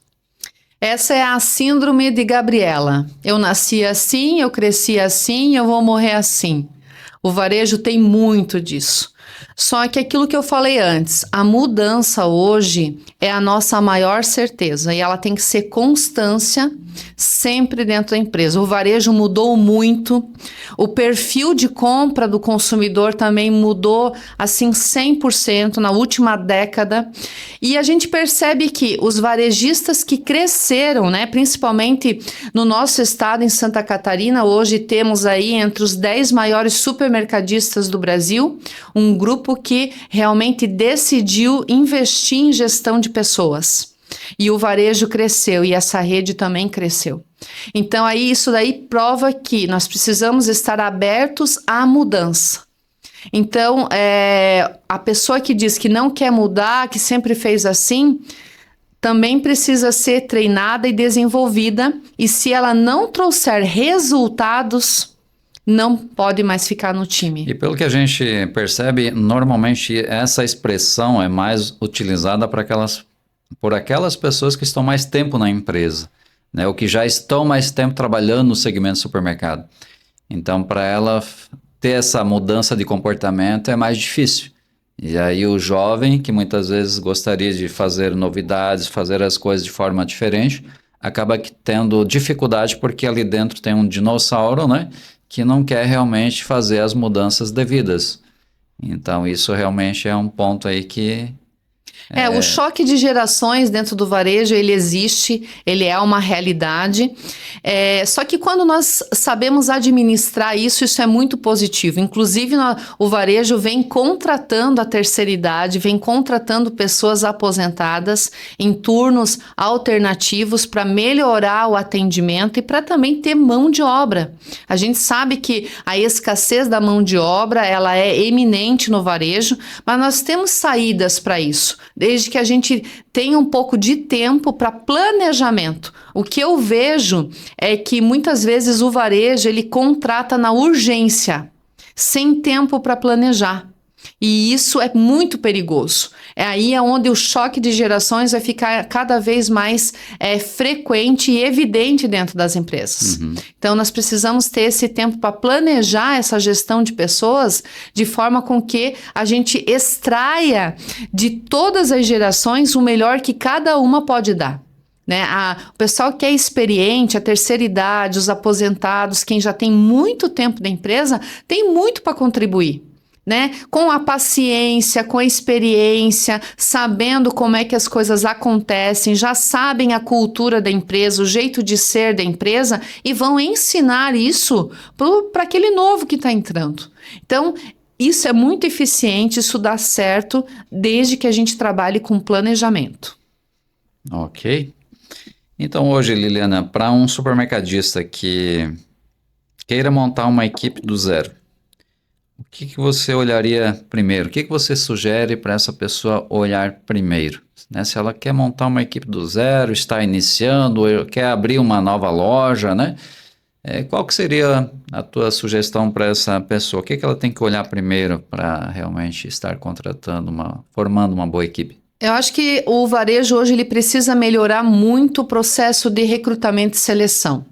Essa é a síndrome de Gabriela. Eu nasci assim, eu cresci assim, eu vou morrer assim. O varejo tem muito disso. Só que aquilo que eu falei antes, a mudança hoje é a nossa maior certeza e ela tem que ser constância sempre dentro da empresa. O varejo mudou muito, o perfil de compra do consumidor também mudou assim 100% na última década e a gente percebe que os varejistas que cresceram, né, principalmente no nosso estado em Santa Catarina, hoje temos aí entre os 10 maiores supermercadistas do Brasil, um grupo que realmente decidiu investir em gestão de pessoas. E o varejo cresceu e essa rede também cresceu. Então, aí isso daí prova que nós precisamos estar abertos à mudança. Então, a pessoa que diz que não quer mudar, que sempre fez assim, também precisa ser treinada e desenvolvida. E se ela não trouxer resultados, não pode mais ficar no time. E pelo que a gente percebe, normalmente essa expressão é mais utilizada por aquelas pessoas que estão mais tempo na empresa, né? Ou que já estão mais tempo trabalhando no segmento supermercado. Então, para ela ter essa mudança de comportamento é mais difícil. E aí o jovem, que muitas vezes gostaria de fazer novidades, fazer as coisas de forma diferente, acaba tendo dificuldade porque ali dentro tem um dinossauro, né? Que não quer realmente fazer as mudanças devidas. Então, isso realmente é um ponto aí que... O choque de gerações dentro do varejo, ele existe, ele é uma realidade. Só que quando nós sabemos administrar isso, isso é muito positivo. Inclusive, o varejo vem contratando a terceira idade, vem contratando pessoas aposentadas em turnos alternativos para melhorar o atendimento e para também ter mão de obra. A gente sabe que a escassez da mão de obra, ela é eminente no varejo, mas nós temos saídas para isso. Desde que a gente tenha um pouco de tempo para planejamento. O que eu vejo é que muitas vezes o varejo ele contrata na urgência, sem tempo para planejar. E isso é muito perigoso. É aí onde o choque de gerações vai ficar cada vez mais frequente e evidente dentro das empresas. Uhum. Então, nós precisamos ter esse tempo para planejar essa gestão de pessoas de forma com que a gente extraia de todas as gerações o melhor que cada uma pode dar. Né? O pessoal que é experiente, a terceira idade, os aposentados, quem já tem muito tempo da empresa, tem muito para contribuir. Né? Com a paciência, com a experiência, sabendo como é que as coisas acontecem, já sabem a cultura da empresa, o jeito de ser da empresa e vão ensinar isso para aquele novo que está entrando. Então, isso é muito eficiente, isso dá certo desde que a gente trabalhe com planejamento. Ok. Então hoje, Liliana, para um supermercadista que queira montar uma equipe do zero, O que que você olharia primeiro? O que que você sugere para essa pessoa olhar primeiro? Né? Se ela quer montar uma equipe do zero, está iniciando, ou quer abrir uma nova loja, né? Qual que seria a tua sugestão para essa pessoa? O que que ela tem que olhar primeiro para realmente estar formando uma boa equipe? Eu acho que o varejo hoje ele precisa melhorar muito o processo de recrutamento e seleção.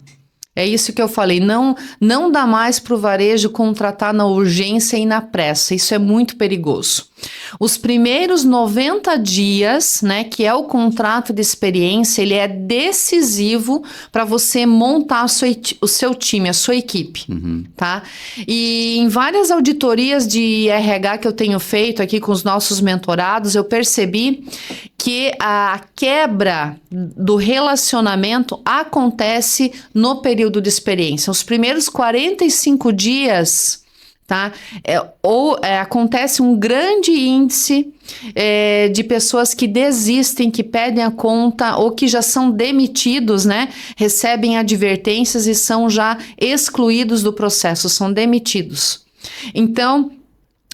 É isso que eu falei, não dá mais para o varejo contratar na urgência e na pressa, isso é muito perigoso. Os primeiros 90 dias, né, que é o contrato de experiência, ele é decisivo para você montar o seu time, a sua equipe, tá? E em várias auditorias de RH que eu tenho feito aqui com os nossos mentorados, eu percebi que a quebra do relacionamento acontece no período de experiência. Os primeiros 45 dias, tá? Acontece um grande índice de pessoas que desistem, que pedem a conta ou que já são demitidos, né? Recebem advertências e são já excluídos do processo, são demitidos. Então,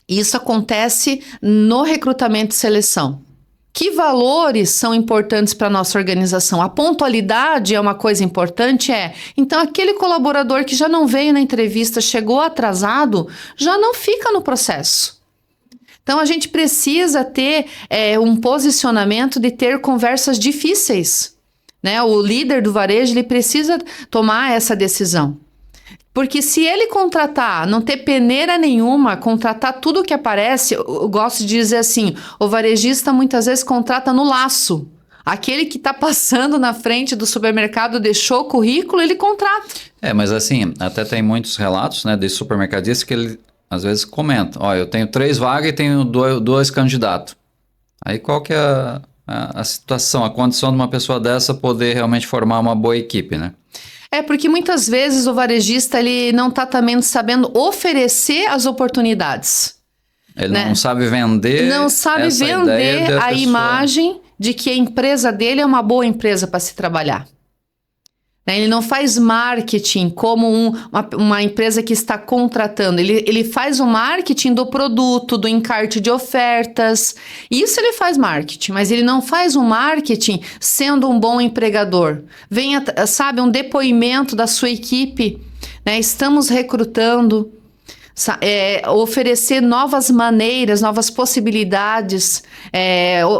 isso acontece no recrutamento e seleção. Que valores são importantes para a nossa organização? A pontualidade é uma coisa importante? Então, aquele colaborador que já não veio na entrevista, chegou atrasado, já não fica no processo. Então, a gente precisa ter um posicionamento de ter conversas difíceis, né? O líder do varejo, ele precisa tomar essa decisão. Porque se ele contratar, não ter peneira nenhuma, contratar tudo que aparece, eu gosto de dizer assim, o varejista muitas vezes contrata no laço. Aquele que está passando na frente do supermercado, deixou o currículo, ele contrata. Mas assim, até tem muitos relatos, né, de supermercadistas que ele às vezes comenta, eu tenho 3 vagas e tenho dois candidatos. Aí qual que é a situação, a condição de uma pessoa dessa poder realmente formar uma boa equipe, né? Porque muitas vezes o varejista ele não está também sabendo oferecer as oportunidades. Ele né? não sabe vender. Não sabe vender a imagem de que a empresa dele é uma boa empresa para se trabalhar. Ele não faz marketing como uma empresa que está contratando. Ele faz o marketing do produto, do encarte de ofertas. Isso ele faz marketing, mas ele não faz um marketing sendo um bom empregador. Venha, sabe, um depoimento da sua equipe. Né? Estamos recrutando. Oferecer novas maneiras, novas possibilidades,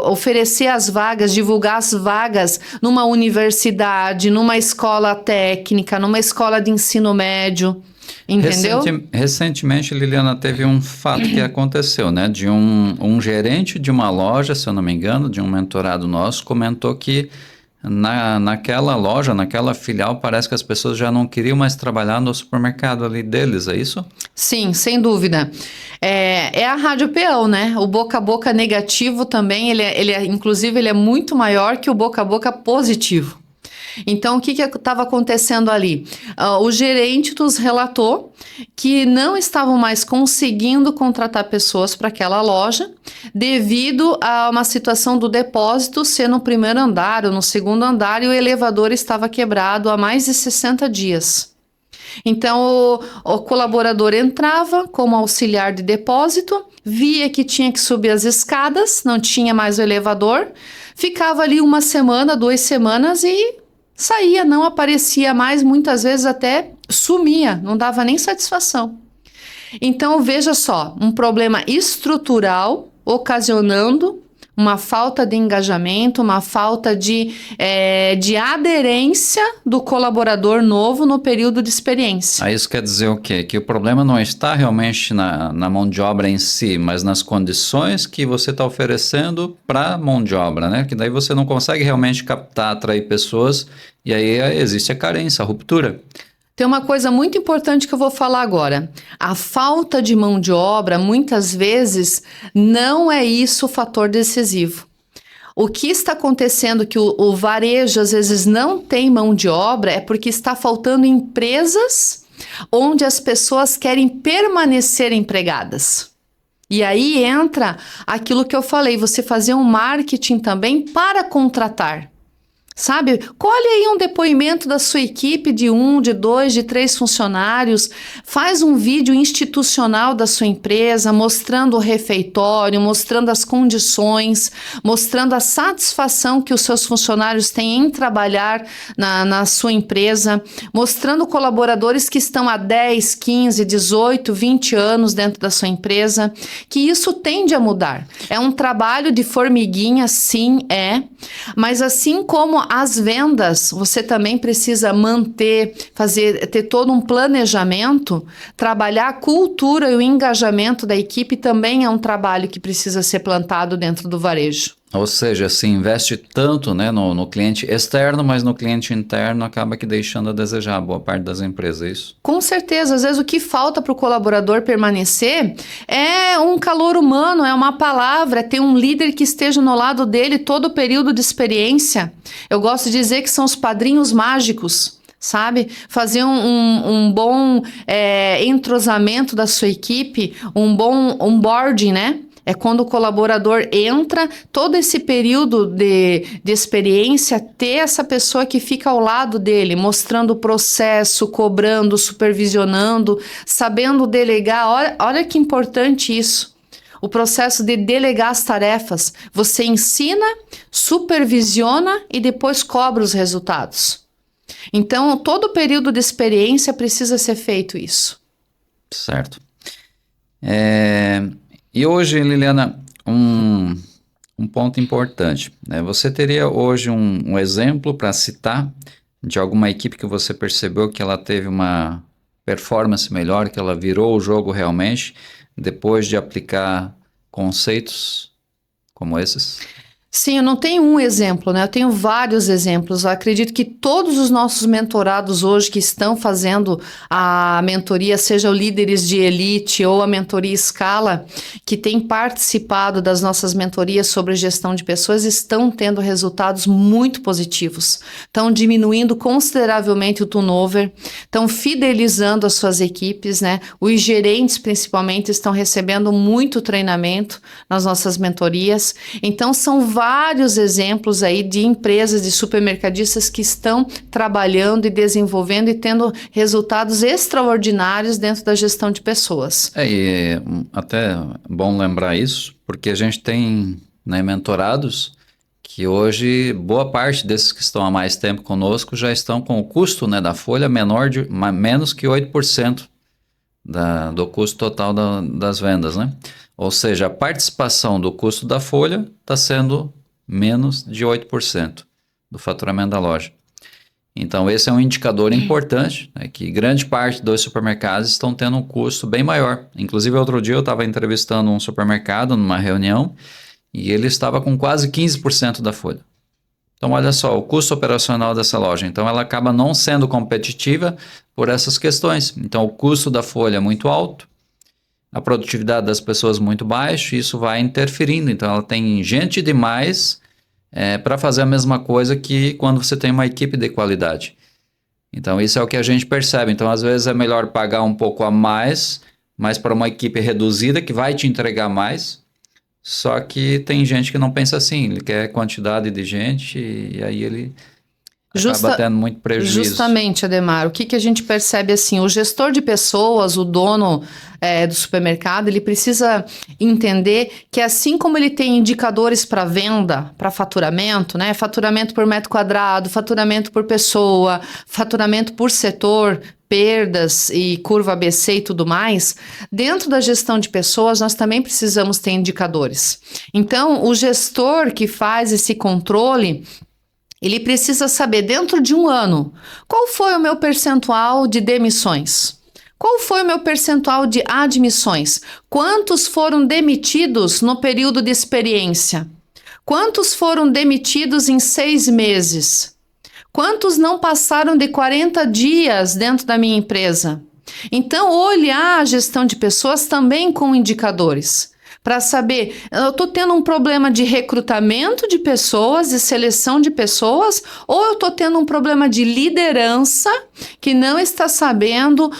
oferecer as vagas, divulgar as vagas numa universidade, numa escola técnica, numa escola de ensino médio, entendeu? Recentemente, Liliana, teve um fato que aconteceu, né? De um gerente de uma loja, se eu não me engano, de um mentorado nosso, comentou que naquela loja, naquela filial, parece que as pessoas já não queriam mais trabalhar no supermercado ali deles, é isso? Sim, sem dúvida. É a rádio peão, né? O boca a boca negativo também, inclusive ele é muito maior que o boca a boca positivo. Então, o que estava acontecendo ali? O gerente nos relatou que não estavam mais conseguindo contratar pessoas para aquela loja devido a uma situação do depósito ser no primeiro andar ou no segundo andar e o elevador estava quebrado há mais de 60 dias. Então, o colaborador entrava como auxiliar de depósito, via que tinha que subir as escadas, não tinha mais o elevador, ficava ali 1 semana, 2 semanas e saía, não aparecia mais, muitas vezes até sumia, não dava nem satisfação. Então, veja só, um problema estrutural ocasionando uma falta de engajamento, uma falta de aderência do colaborador novo no período de experiência. Aí isso quer dizer o quê? Que o problema não está realmente na mão de obra em si, mas nas condições que você está oferecendo para a mão de obra, né? Que daí você não consegue realmente captar, atrair pessoas e aí existe a carência, a ruptura. Tem uma coisa muito importante que eu vou falar agora. A falta de mão de obra, muitas vezes, não é isso o fator decisivo. O que está acontecendo que o varejo, às vezes, não tem mão de obra é porque está faltando empresas onde as pessoas querem permanecer empregadas. E aí entra aquilo que eu falei, você fazer um marketing também para contratar. Sabe? Colhe aí um depoimento da sua equipe de 1, de 2, de 3 funcionários, faz um vídeo institucional da sua empresa, mostrando o refeitório, mostrando as condições, mostrando a satisfação que os seus funcionários têm em trabalhar na sua empresa, mostrando colaboradores que estão há 10, 15, 18, 20 anos dentro da sua empresa, que isso tende a mudar. É um trabalho de formiguinha, sim, mas assim como as vendas, você também precisa manter, ter todo um planejamento, trabalhar a cultura e o engajamento da equipe também é um trabalho que precisa ser plantado dentro do varejo. Ou seja, se investe tanto, né, no cliente externo, mas no cliente interno acaba que deixando a desejar boa parte das empresas, é isso? Com certeza, às vezes o que falta para o colaborador permanecer é um calor humano, é uma palavra, é ter um líder que esteja no lado dele todo o período de experiência. Eu gosto de dizer que são os padrinhos mágicos. Sabe? Fazer um bom entrosamento da sua equipe, um bom onboarding, né? É quando o colaborador entra, todo esse período de experiência, ter essa pessoa que fica ao lado dele, mostrando o processo, cobrando, supervisionando, sabendo delegar. Olha que importante isso. O processo de delegar as tarefas. Você ensina, supervisiona e depois cobra os resultados. Então, todo o período de experiência precisa ser feito isso. Certo. E hoje, Liliana, um ponto importante, né? Você teria hoje um exemplo para citar de alguma equipe que você percebeu que ela teve uma performance melhor, que ela virou o jogo realmente, depois de aplicar conceitos como esses? Sim, eu não tenho um exemplo, né? Eu tenho vários exemplos. Eu acredito que todos os nossos mentorados hoje que estão fazendo a mentoria, seja o Líderes de Elite ou a mentoria Escala, que têm participado das nossas mentorias sobre gestão de pessoas, estão tendo resultados muito positivos. Estão diminuindo consideravelmente o turnover, estão fidelizando as suas equipes, né? Os gerentes, principalmente, estão recebendo muito treinamento nas nossas mentorias. Então, são vários exemplos aí de empresas, de supermercadistas que estão trabalhando e desenvolvendo e tendo resultados extraordinários dentro da gestão de pessoas. E até bom lembrar isso, porque a gente tem, né, mentorados que hoje boa parte desses que estão há mais tempo conosco já estão com o custo, né, da folha menos que 8% do custo total das vendas, né? Ou seja, a participação do custo da folha está sendo menos de 8% do faturamento da loja. Então, esse é um indicador importante, né, que grande parte dos supermercados estão tendo um custo bem maior. Inclusive, outro dia eu estava entrevistando um supermercado numa reunião e ele estava com quase 15% da folha. Então, olha só, o custo operacional dessa loja. Então, ela acaba não sendo competitiva por essas questões. Então, o custo da folha é muito alto, a produtividade das pessoas muito baixa, e isso vai interferindo. Então, ela tem gente demais para fazer a mesma coisa que quando você tem uma equipe de qualidade. Então, isso é o que a gente percebe. Então, às vezes é melhor pagar um pouco a mais, mas para uma equipe reduzida que vai te entregar mais. Só que tem gente que não pensa assim, ele quer quantidade de gente e aí ele acaba tendo muito prejuízo. Justamente, Ademar, o que a gente percebe assim, o gestor de pessoas, o dono do supermercado, ele precisa entender que assim como ele tem indicadores para venda, para faturamento, né, faturamento por metro quadrado, faturamento por pessoa, faturamento por setor, perdas e curva ABC e tudo mais, dentro da gestão de pessoas nós também precisamos ter indicadores. Então, o gestor que faz esse controle, ele precisa saber, dentro de um ano, qual foi o meu percentual de demissões? Qual foi o meu percentual de admissões? Quantos foram demitidos no período de experiência? Quantos foram demitidos em 6 meses? Quantos não passaram de 40 dias dentro da minha empresa? Então, olhar a gestão de pessoas também com indicadores. Para saber, eu estou tendo um problema de recrutamento de pessoas, de seleção de pessoas, ou eu estou tendo um problema de liderança que não está sabendo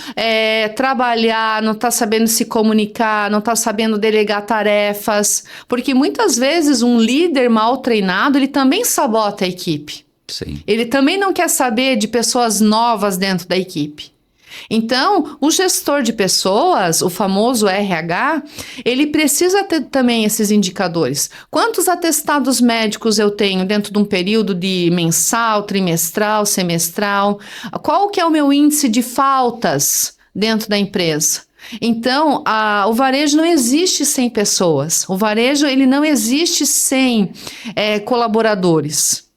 trabalhar, não está sabendo se comunicar, não está sabendo delegar tarefas, porque muitas vezes um líder mal treinado, ele também sabota a equipe. Sim. Ele também não quer saber de pessoas novas dentro da equipe. Então, o gestor de pessoas, o famoso RH, ele precisa ter também esses indicadores. Quantos atestados médicos eu tenho dentro de um período de mensal, trimestral, semestral? Qual que é o meu índice de faltas dentro da empresa? Então, o varejo não existe sem pessoas. O varejo ele não existe sem colaboradores.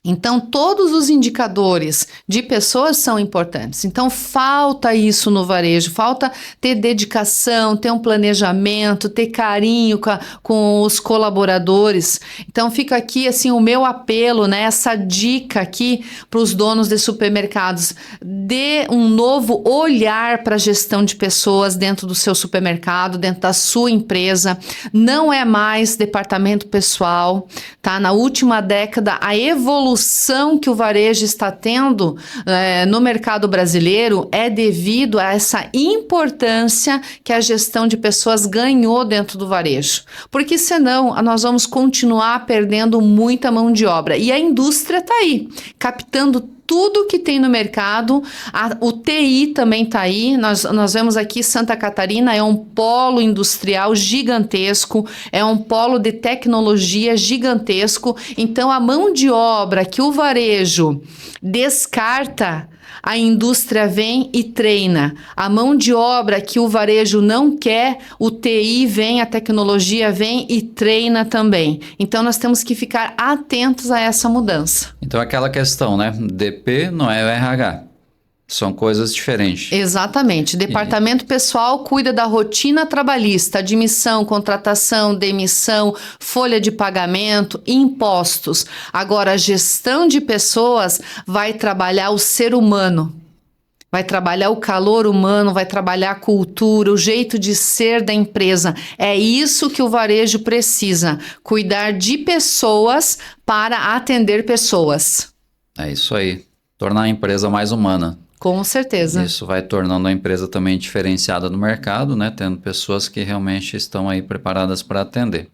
Então, todos os indicadores de pessoas são importantes. Então, falta isso no varejo, falta ter dedicação, ter um planejamento, ter carinho com os colaboradores. Então, fica aqui, assim, o meu apelo, né? Essa dica aqui para os donos de supermercados. Dê um novo olhar para a gestão de pessoas dentro do seu supermercado, dentro da sua empresa. Não é mais departamento pessoal, tá? Na última década, a evolução que o varejo está tendo no mercado brasileiro é devido a essa importância que a gestão de pessoas ganhou dentro do varejo. Porque senão nós vamos continuar perdendo muita mão de obra. E a indústria está aí, captando tudo que tem no mercado. O TI também está aí. Nós vemos aqui Santa Catarina é um polo industrial gigantesco, é um polo de tecnologia gigantesco. Então, a mão de obra que o varejo descarta, a indústria vem e treina. A mão de obra que o varejo não quer, o TI vem, a tecnologia vem e treina também. Então, nós temos que ficar atentos a essa mudança. Então, aquela questão, né? DP não é o RH. São coisas diferentes. Exatamente. Departamento pessoal cuida da rotina trabalhista, admissão, contratação, demissão, folha de pagamento, impostos. Agora, a gestão de pessoas vai trabalhar o ser humano. Vai trabalhar o calor humano, vai trabalhar a cultura, o jeito de ser da empresa. É isso que o varejo precisa, cuidar de pessoas para atender pessoas. É isso aí. Tornar a empresa mais humana. Com certeza. Isso vai tornando a empresa também diferenciada no mercado, né? Tendo pessoas que realmente estão aí preparadas para atender.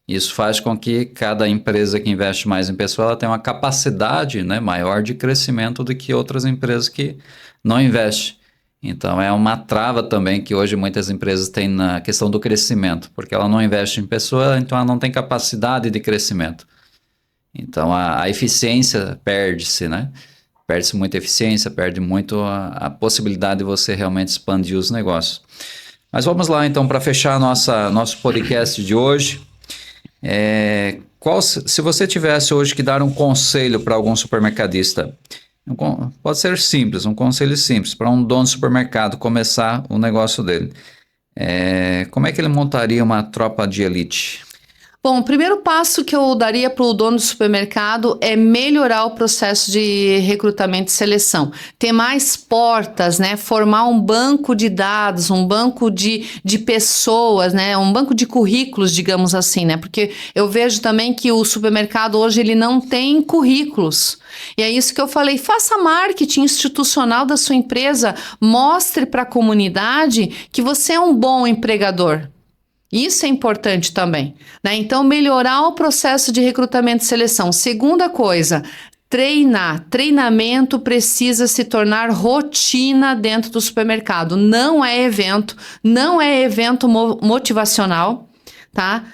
Isso faz com que cada empresa que investe mais em pessoa ela tenha uma capacidade, né, maior de crescimento do que outras empresas que não investem. Então é uma trava também que hoje muitas empresas têm na questão do crescimento, porque ela não investe em pessoa, então ela não tem capacidade de crescimento. Então a eficiência perde-se, né? Perde-se muita eficiência, perde muito a possibilidade de você realmente expandir os negócios. Mas vamos lá então para fechar nosso podcast de hoje. Se você tivesse hoje que dar um conselho para algum supermercadista, pode ser simples, um conselho simples para um dono de supermercado começar o negócio dele. Como é que ele montaria uma tropa de elite? Bom, o primeiro passo que eu daria para o dono do supermercado é melhorar o processo de recrutamento e seleção. Ter mais portas, né? Formar um banco de dados, um banco de pessoas, né? Um banco de currículos, digamos assim, né? Porque eu vejo também que o supermercado hoje ele não tem currículos. E é isso que eu falei, faça marketing institucional da sua empresa, mostre para a comunidade que você é um bom empregador. Isso é importante também, né? Então, melhorar o processo de recrutamento e seleção. Segunda coisa, treinar. Treinamento precisa se tornar rotina dentro do supermercado. Não é evento motivacional, tá?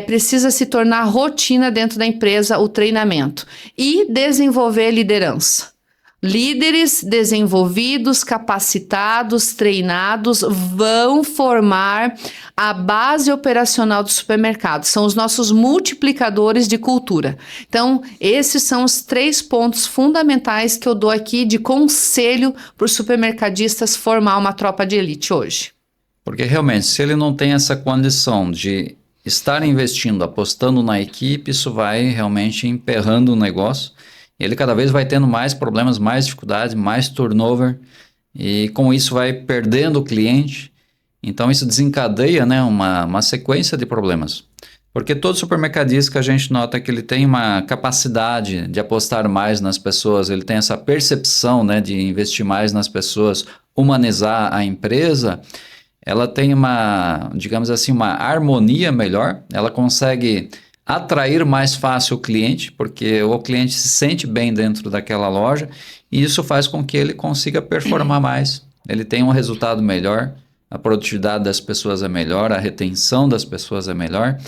Precisa se tornar rotina dentro da empresa o treinamento. E desenvolver liderança. Líderes desenvolvidos, capacitados, treinados vão formar a base operacional do supermercado. São os nossos multiplicadores de cultura. Então, esses são os 3 pontos fundamentais que eu dou aqui de conselho para os supermercadistas formar uma tropa de elite hoje. Porque realmente, se ele não tem essa condição de estar investindo, apostando na equipe, isso vai realmente emperrando o negócio. Ele cada vez vai tendo mais problemas, mais dificuldades, mais turnover e com isso vai perdendo o cliente. Então isso desencadeia, né, uma sequência de problemas. Porque todo supermercadista que a gente nota que ele tem uma capacidade de apostar mais nas pessoas, ele tem essa percepção, né, de investir mais nas pessoas, humanizar a empresa, ela tem uma, digamos assim, uma harmonia melhor, ela consegue atrair mais fácil o cliente, porque o cliente se sente bem dentro daquela loja e isso faz com que ele consiga performar mais. Ele tem um resultado melhor, a produtividade das pessoas é melhor, a retenção das pessoas é melhor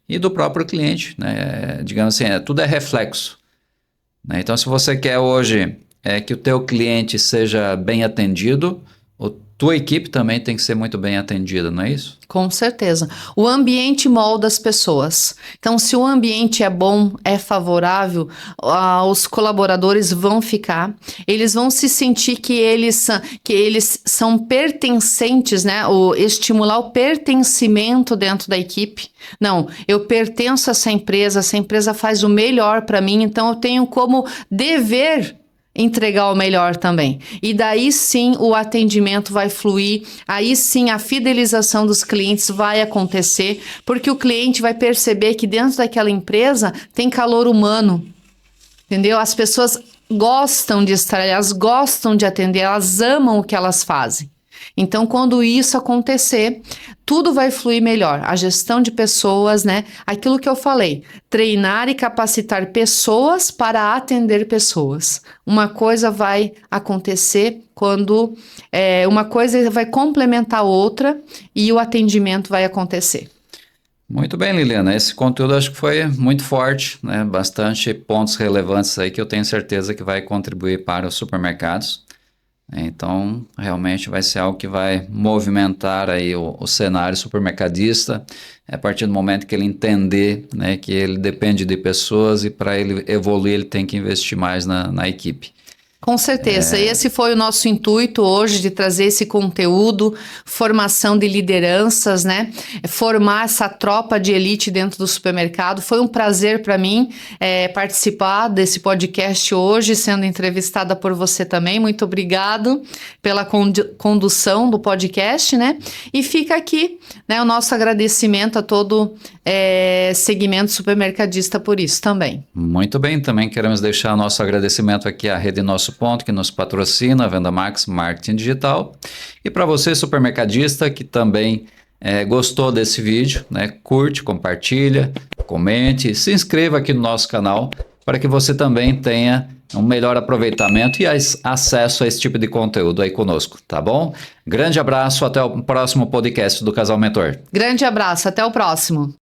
e do próprio cliente, né? Digamos assim, tudo é reflexo, né? Então, se você quer hoje que o teu cliente seja bem atendido, tua equipe também tem que ser muito bem atendida, não é isso? Com certeza. O ambiente molda as pessoas. Então, se o ambiente é bom, é favorável, os colaboradores vão ficar, eles vão se sentir que eles são pertencentes, né? Estimular o pertencimento dentro da equipe. Não, eu pertenço a essa empresa faz o melhor para mim, então eu tenho como dever entregar o melhor também. E daí sim o atendimento vai fluir, aí sim a fidelização dos clientes vai acontecer, porque o cliente vai perceber que dentro daquela empresa tem calor humano, entendeu? As pessoas gostam de estar, elas gostam de atender, elas amam o que elas fazem. Então, quando isso acontecer, tudo vai fluir melhor. A gestão de pessoas, né? Aquilo que eu falei, treinar e capacitar pessoas para atender pessoas. Uma coisa vai acontecer quando uma coisa vai complementar a outra e o atendimento vai acontecer. Muito bem, Liliana. Esse conteúdo acho que foi muito forte, né? Bastante pontos relevantes aí que eu tenho certeza que vai contribuir para os supermercados. Então, realmente vai ser algo que vai movimentar aí o cenário supermercadista a partir do momento que ele entender, né, que ele depende de pessoas e para ele evoluir ele tem que investir mais na equipe. Com certeza, esse foi o nosso intuito hoje de trazer esse conteúdo, formação de lideranças, né? Formar essa tropa de elite dentro do supermercado. Foi um prazer para mim participar desse podcast hoje, sendo entrevistada por você também. Muito obrigado pela condução do podcast, né? E fica aqui, né, o nosso agradecimento a todo segmento supermercadista por isso também. Muito bem, também queremos deixar nosso agradecimento aqui à Rede Nosso Ponto, que nos patrocina, a Venda Max Marketing Digital. E para você, supermercadista, que também gostou desse vídeo, né? Curte, compartilha, comente, se inscreva aqui no nosso canal para que você também tenha um melhor aproveitamento e acesso a esse tipo de conteúdo aí conosco, tá bom? Grande abraço, até o próximo podcast do Casal Mentor. Grande abraço, até o próximo.